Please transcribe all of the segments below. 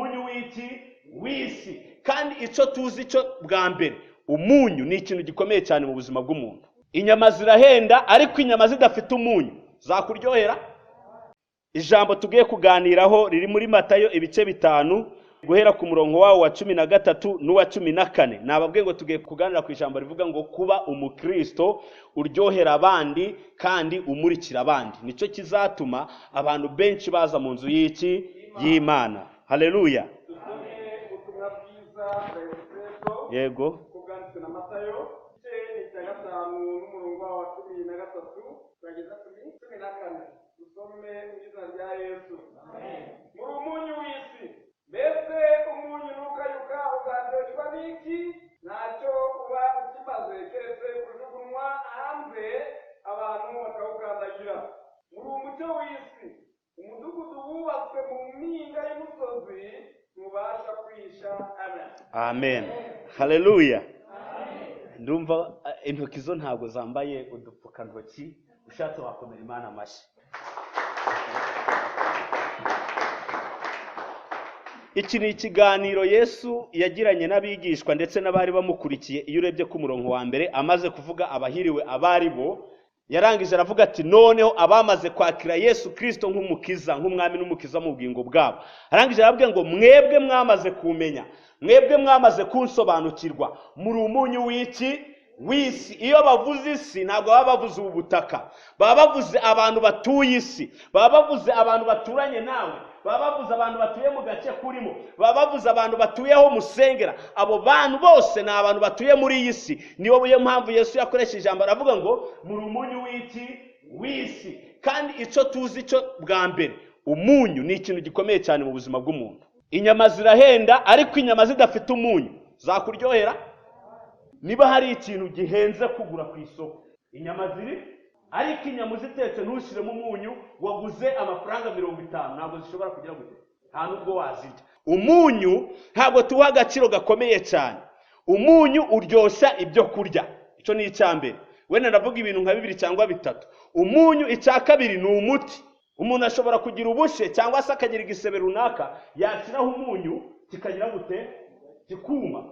umunyu w'isi. Kandi icyo tuzi cyo bwa mbere, umunyu ni ikintu gikomeye cyane mu buzima bw'umuntu. Inyama zirahenda, ariko inyama zidafite umunyu zakuryohera? Ijambo tugiye kuganiraho riri muri Matayo ibice 5 guhera ku murongo wawo wa 13 n'uwa 14. Nababwiye ngo tugiye kuganira ku ijambo rivuga ngo kuba umukristo uryohera abandi kandi umurikira abandi. Nico kizatuma abantu benshi baza mu nzu y'Imana. Haleluya. Yego. Kuganira na Matayo igice cya 5 n'umurongo wa 13 kugeza kuri 14. Dusome izina rya Yesu. Amen. Muri umunyu w'isi, mbese umunyu nukayuka uzaryoshwa n'iki? Ntacyo uba ukimaze keretse kujugunywa hanze abantu bakawukandagira. Muri umucyo w'isi, umudugudu wubatswe mu mpinga y'umusozi ntubasha kwisha. Amen. Amen. Haleluya. Ndumva intoki zo ntabwo zambaye udupfukantoki, ushatse wakomera Imana amashyi. Iki ni ikiganiro Yesu yagiranye n'abigishwa ndetse n'abari bamukurikiye. Iyo urebye ku murongo wa mbere, amaze kuvuga abahiriwe abari bo, yarangije aravuga ati noneho abamaze kwakira Yesu Kristo nk'umukiza, nk'umwami n'umukiza mu bugingo bwabo. Arangije arababwira ngo mwebwe mwamaze kumenya, mwebwe mwamaze kunsobanukirwa, muri umunyu w'isi. Iyo bavuze isi ntabwo baba bavuze ubu butaka, baba bavuze abantu batuye isi, baba bavuze abantu baturanye nawe, baba bavuze abantu batuye mu gace kurimo, baba bavuze abantu batuyeho musengera. Abo bantu bose ni abantu batuye muri iyi si. Niyo mpamvu Yesu yakoresheje ijambo aravuga ngo muri umunyu w'isi. Kandi icyo tuzi cyo bwa mbere, umunyu ni ikintu gikomeye cyane mu buzima bw'umuntu. Inyama zirahenda, ariko inyama zidafite umunyu zakuryohera? Niba hari ikintu gihenze kugura ku isoko, inyama ziri, ariko inyama zitetse ntushyiremo umunyu, waguze amafaranga 50, ntabwo zishobora kugira gute, nta nubwo wazirya. Umunyu ntabwo tuha agaciro gakomeye cyane. Umunyu uryoshya ibyo kurya, icyo ni icya mbere. Wenda ndavuga ibintu nka 2 cyangwa 3. Umunyu icya kabiri ni umuti. Umuntu ashobora kugira ubushe cyangwa se akagira igisebe runaka, yashyiraho umunyu kikagira gute, kikuma.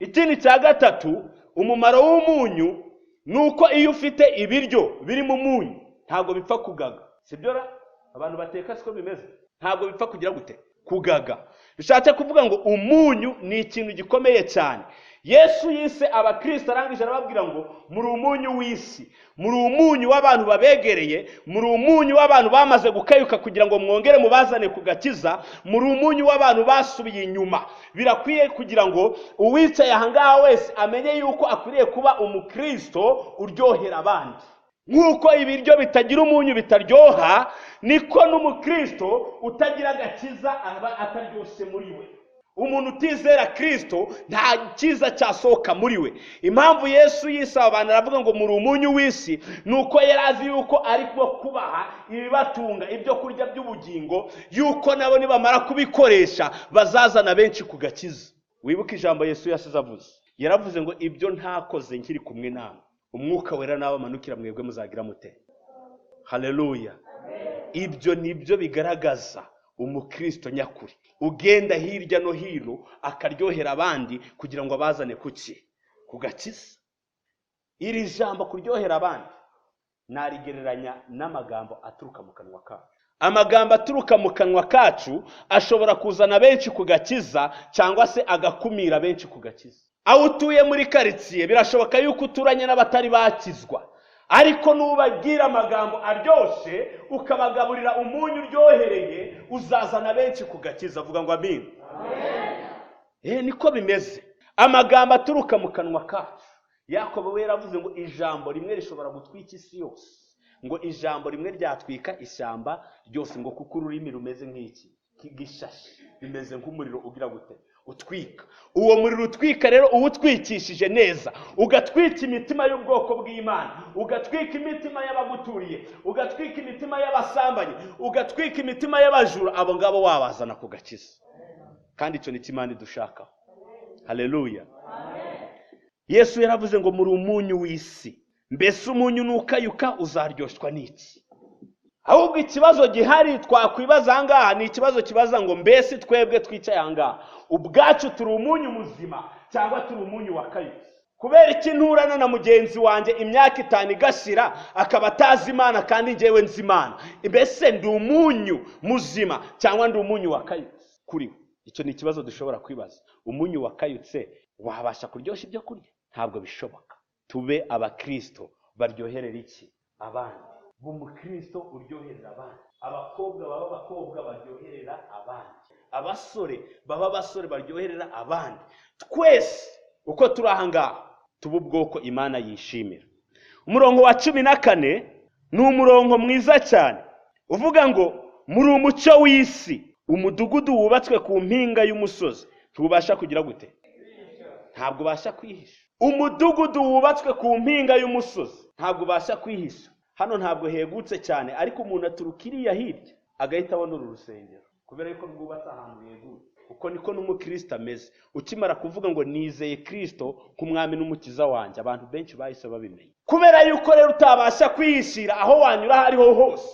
Ikindi cya gatatu, umumaro w'umunyu nuko iyo ufite ibiryo biri mu munyu ntabwo bipfa kugaga. Sibyo ra? Abantu bateka siko bimeze. Ntabwo bipfa kugira gute, kugaga. Bishatse kuvuga ngo umunyu ni ikintu gikomeye cyane. Yesu yise abakristo arangije arababwira ngo muri umunyu w'isi, muri umunyu w'abantu babegereye, muri umunyu w'abantu bamaze gukayuka kugira ngo mwongere mubazane kugakiza, muri umunyu w'abantu basubiye inyuma. Birakwiye kugira ngo uwicaye ahangaha wese amenye yuko akwiriye kuba umukristo uryohera abandi. Nk'uko ibiryo bitagira umunyu bitaryoha, niko n'umukristo utagira agakiza aba ataryoshye muri we. Umuntu utizera Kristo nta cyiza cyasohoka muri we. Impamvu Yesu yisaba abantu aravuga ngo muri umunyu w'isi, nuko yarazi yuko ari kubaha ibibatunga, ibyo kurya by'ubugingo, yuko nabo nibamara kubikoresha bazazana benshi kugakiza. Wibuka ijambo Yesu yasize avuze, yaravuze ngo ibyo ntakoze nkiri kumwe nawe, umwuka wera nawe amanukira mwebwe muzagira mute. Haleluya. Ibyo nibyo bigaragaza umukristo nyakuri, ugenda hirya no hino akaryohera abandi kugira ngo abazane kugakiza. Iri jambo kuryohera abandi narigereranya n'amagambo aturuka mu kanwa kacu. Amagambo aturuka mu kanwa kacu ashobora kuzana benshi kugakiza cyangwa se agakumira benshi kugakiza. Aho utuye muri karitsiye birashoboka yuko uturanye n'abatari bakizwa, ariko nubagira amagambo aryoshe ukabagaburira umunyu uryohereye uzazana benshi kugakiza. Avuga ngo amen. Niko bimeze. Amagambo aturuka mu kanwa kacu. Yakobo we yaravuze ngo ijambo rimwe rishobora gutwika isi yose, ngo ijambo rimwe ryatwika ishyamba ryose, ngo kuko ururimi rumeze nk'iki, kigishashi, bimeze nk'umuriro ugira gute, utwika. Uwo muriro utwika rero uwutwikishije neza, ugatwika imitima y'ubwoko bw'Imana, ugatwika imitima y'abaguturiye, ugatwika imitima y'abasambanyi, ugatwika imitima y'abajura, abo ngabo wabazana kugakiza. Kandi icyo ni Imana idushakaho. Haleluya. Yesu yaravuze ngo muri umunyu w'isi, mbese umunyu nukayuka uzaryoshwa n'iki? ahubwo ikibazo gihari twakwibaza ahangaha ni ikibazo kibaza ngo mbese twebwe twicaye ahangaha ubwacu turi umunyu muzima cyangwa turi umunyu wakayutse? kubera iki nturana na mugenzi wanjye imyaka 5 igashira akaba atazi Imana kandi njyewe nzi Imana? Mbese ndi umunyu muzima cyangwa ndi umunyu wakayutse kuri we? Icyo ni ikibazo dushobora kwibaza. Umunyu wakayutse wabasha kuryoshya ibyo kurya? Ntabwo bishoboka. Tube abakristo baryoherera iki? Abandi. Umukristo uryoherera abandi. Abakobwa baba abakobwa baryoherera abandi. Abasore baba abasore baryoherera abandi. Twese uko turi ahangaha tuba ubwoko Imana yishimira. Umurongo wa 14 ni umurongo mwiza cyane uvuga ngo muri umucyo w'isi, umudugudu wubatswe ku mpinga y'umusozi ntubasha kugira gute? Ntabwo ubasha kwihisha. Umudugudu wubatswe ku mpinga y'umusozi ntabwo ubasha kwihisha. Hano ntabwo hegutse cyane, ariko umuntu aturukiriya hirya agahita abona uru rusengero kubera yuko rwubatse ahantu hegutse. Uko niko n'umukristo ameze. Ukimara kuvuga ngo nizeye Kristo nk'umwami n'umukiza wanjye, abantu benshi bahise babimenya. Kubera yuko rero utabasha kwihishira aho wanyura hariho hose,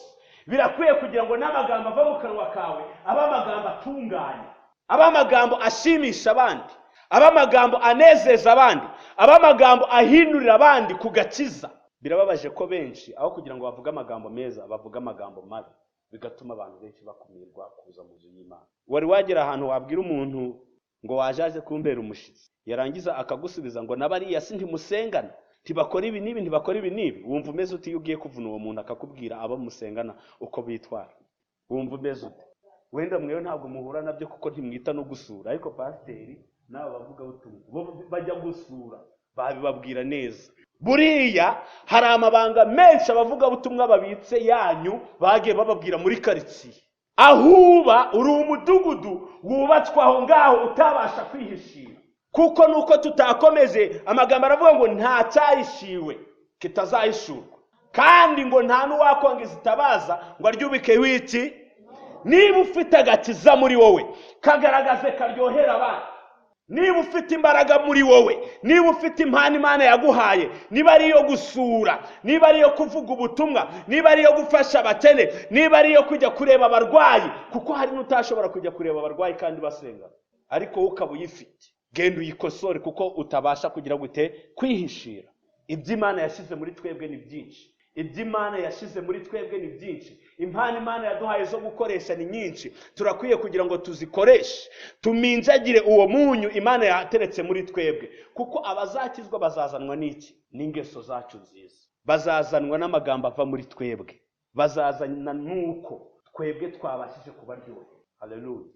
birakwiye kugira ngo n'amagambo ava mu kanwa kawe aba amagambo atunganye, aba amagambo ashimisha abandi, aba amagambo anezeza abandi, aba amagambo ahindurira abandi ku gakiza. Birababaje ko benshi aho kugira ngo bavuge amagambo meza bavuga amagambo mabi, bigatuma abantu benshi bakumirwa kuza mu nzu y'Imana. Wari wagera ahantu wabwira umuntu ngo wajaje kumbera umushitsi, yarangiza akagusubiza ngo nabariya si ntimusengana, ntibakora ibi nibi, ntibakora ibi nibi. Wumva umeze uti iyo ugiye kuvuna uwo muntu akakubwira aba musengana uko bitwara? Wumva umeze ute? Wenda mwewe ntabwo muhura nabyo kuko ntimwita no gusura, ariko pasiteri nabo bavuga ubutumwa bo bajya gusura babibabwira neza. Buriya hari amabanga menshi abavuga butumwa babitse yanyu bagiye bababwira muri karitsiye. Ahuba uri umudugudu wubatswe aho ngaho utabasha kwihishira, kuko nuko tutakomeje amagambo aravuga ngo nta cyahishiwe kitazahishurwa, kandi ngo nta n'uwakongeza itabaza ngo aryubike wiki. Niba ufite agakiza muri wowe kagaragaze karyohera abandi. Niba ufite imbaraga muri wowe, niba ufite impano Imana yaguhaye, niba ari iyo gusura, niba ari iyo kuvuga ubutumwa, niba ari iyo gufasha abakene, niba ari iyo kujya kureba abarwayi, kuko hari n'utashobora kujya kureba abarwayi kandi basenga, ariko ukaba uyifite, genda uyikosore kuko utabasha kugira gute? Kwihishira. Iby'Imana yashyize muri twebwe ni byinshi. Iby'Imana yashyize muri twebwe ni byinshi. Impano Imana yaduhaye zo gukoresha ni nyinshi. Turakwiye kugira ngo tuzikoreshe, tuminjagire uwo munyu Imana yateretse muri twebwe, kuko abazakizwa bazazanwa n'iki? N'ingeso zacu nziza. Bazazanwa n'amagambo ava muri twebwe. Bazazana nuko twebwe twabashije kubaryohera. Haleluya.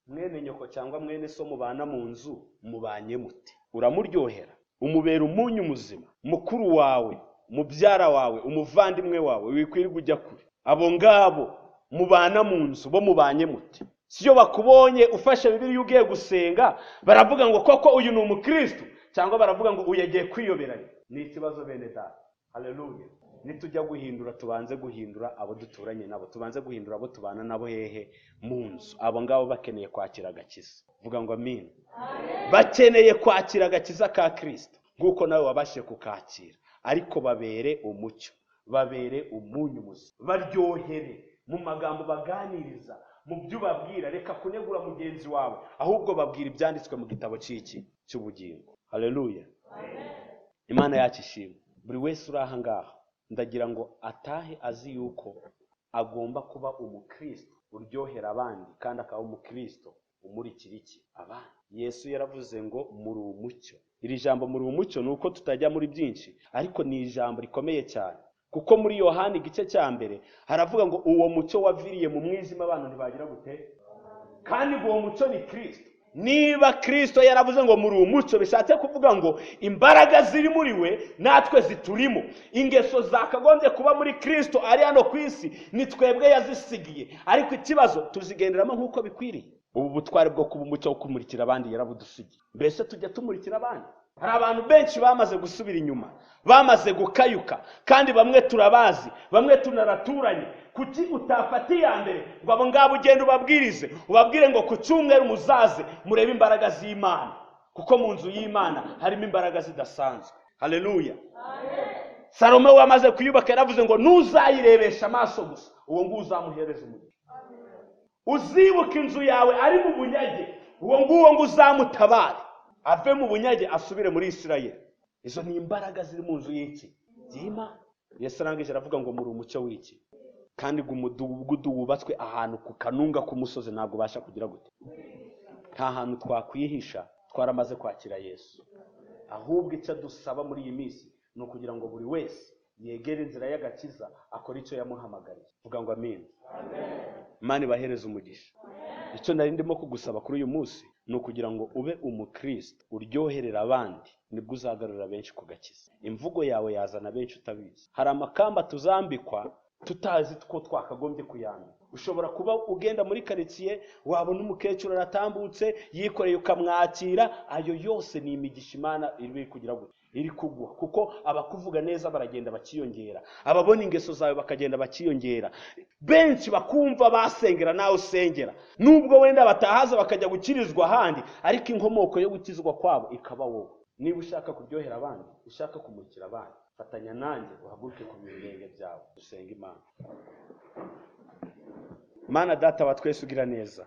Mwene nyoko cyangwa mwene so mubana mu nzu mubanye muti? Uramuryohera? Umubera umunyu muzima? Mukuru wawe, mubyara wawe, umuvandimwe wawe wikwirirwa ujya kure, abo ngabo mubana mu nzu bo mubanye muti? Siyo bakubonye ufashe Bibiliya ugiye gusenga baravuga ngo koko uyu ni umukristo, cyangwa baravuga ngo uyagiye kwiyoberanya? Ni ikibazo bene data. Haleluya. Nitujya guhindura tubanze guhindura abo duturanye nabo, tubanze guhindura abo tubana nabo hehe? Mu nzu. Abo ngabo bakeneye kwakira agakiza. Vuga ngo amen. Bakeneye kwakira agakiza ka Kristo nguko nawe wabashije kukakira, ariko babere umucyo, babere umunyu muzima, baryohere mu magambo baganiriza, mu byo babwira. Reka kunegura mugenzi wawe, ahubwo babwira ibyanditswe mu gitabo cy'iki cy'ubugingo. Haleluya. Imana yacu ishimwe. Buri wese uri aha ngaha ndagira ngo atahe azi yuko agomba kuba umukristo uryohera abandi, kandi akaba umukristo umurikira iki? Abandi. Yesu yaravuze ngo muri umucyo. Iri jambo muri umucyo nuko tutajya muri byinshi, ariko ni ijambo rikomeye cyane, kuko muri Yohana igice cya mbere haravuga ngo uwo mucyo waviriye mu mwijima abantu ntibagira gute? Kandi uwo mucyo ni Kristo. Niba Kristo yaravuze ngo muri umucyo, bishatse kuvuga ngo imbaraga ziri muri we natwe ziturimo. Ingeso zakagombye kuba muri Kristo ari hano ku isi ni twebwe yazisigiye, ariko ikibazo tuzigenderamo nk'uko bikwiriye. Ubu butware bwo kuba umucyo wo kumurikira abandi yarabudusigiye. Mbese tujya tumurikira abandi? Hari abantu benshi bamaze gusubira inyuma, bamaze gukayuka, kandi bamwe turabazi, bamwe tunaraturanye. Kuki utafata iya mbere ngo abo ngabo ugende ubabwirize, ubabwire ngo ku cyumweru muzaze murebe imbaraga z'Imana, kuko mu nzu y'Imana harimo imbaraga zidasanzwe. Haleluya. Salomo we amaze kuyubaka yaravuze ngo nuzayirebesha amaso gusa uwo nguwo uzamuhereza umugisha. Uzibuka inzu yawe ari mu bunyage, uwo nguwo ngo uzamutabare ave mu bunyage asubire muri Isirayeli. Izo ni imbaraga ziri mu nzu y'iki y'Imana. Yesu arangije aravuga ngo muri umucyo w'iki, kandi umudugudu wubatswe ahantu ku kanunga k'umusozi ntabwo ubasha kugira gute, nta hantu twakwihisha. Twaramaze kwakira Yesu, ahubwo icyo dusaba muri iyi minsi ni ukugira ngo buri wese yegere inzira y'agakiza akora icyo yamuhamagariye. Vuga ngo amen. Imana ibahereze umugisha. Icyo nari ndimo kugusaba kuri uyu munsi ni ukugira ngo ube umukristo uryoherera abandi, nibwo uzagarurira benshi ku gakiza. Imvugo yawe yazana benshi utabizi. Hari amakamba tuzambikwa tutazi ko twakagombye kuyambika. Ushobora kuba ugenda muri karitsiye wabona umukecuru aratambutse yikoreye ukamwakira. Ayo yose ni imigisha Imana iri kugira gute, iri kuguha, kuko abakuvuga neza baragenda bakiyongera, ababona ingeso zawe bakagenda bakiyongera. Benshi bakumva basengera nawe usengera, nubwo wenda batahaza bakajya gukirizwa ahandi, ariko inkomoko yo gukizwa kwabo ikaba wowe. Niba ushaka kuryohera abandi, ushaka kumurikira abandi, fatanya nanjye uhaguruke ku birenge byawe dusenga Imana. Mana Data wa twese ugira neza,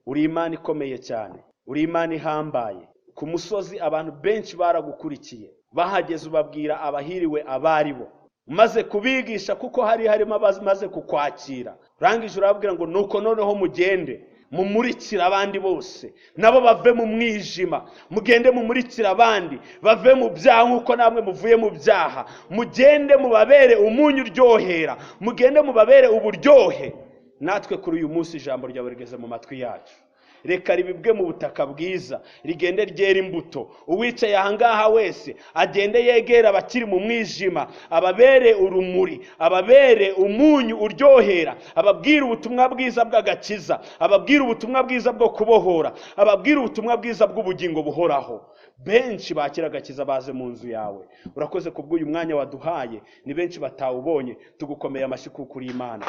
uri Imana ikomeye cyane, uri Imana ihambaye. Ku musozi abantu benshi baragukurikiye, bahageze ubabwira abahiriwe abari bo, umaze kubigisha kuko harimo abazi kukwakira. Urangije urababwira ngo nuko noneho mugende mumurikira abandi bose nabo bave mu mwijima, mugende mumurikira abandi bave mu byaha nkuko namwe muvuye mu byaha. Mugende mubabere umunyu uryohera, mugende mubabere uburyohe. Natwe kuri uyu munsi ijambo ryawe rigeze mu matwi yacu, reka ribibwe mu butaka bwiza, rigende ryera imbuto. Uwicaye ahangaha wese agende yegera abakiri mu mwijima, ababere urumuri, ababere umunyu uryohera, ababwira ubutumwa bwiza bw'agakiza, ababwira ubutumwa bwiza bwo kubohora, ababwira ubutumwa bwiza bw'ubugingo buhoraho. Benshi bakira agakiza baze mu nzu yawe. Urakoze kubw'uyu mwanya waduhaye, ni benshi batawubonye. Tugukomeye amashyi kuko uri Imana.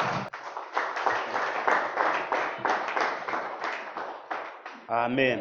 Amen.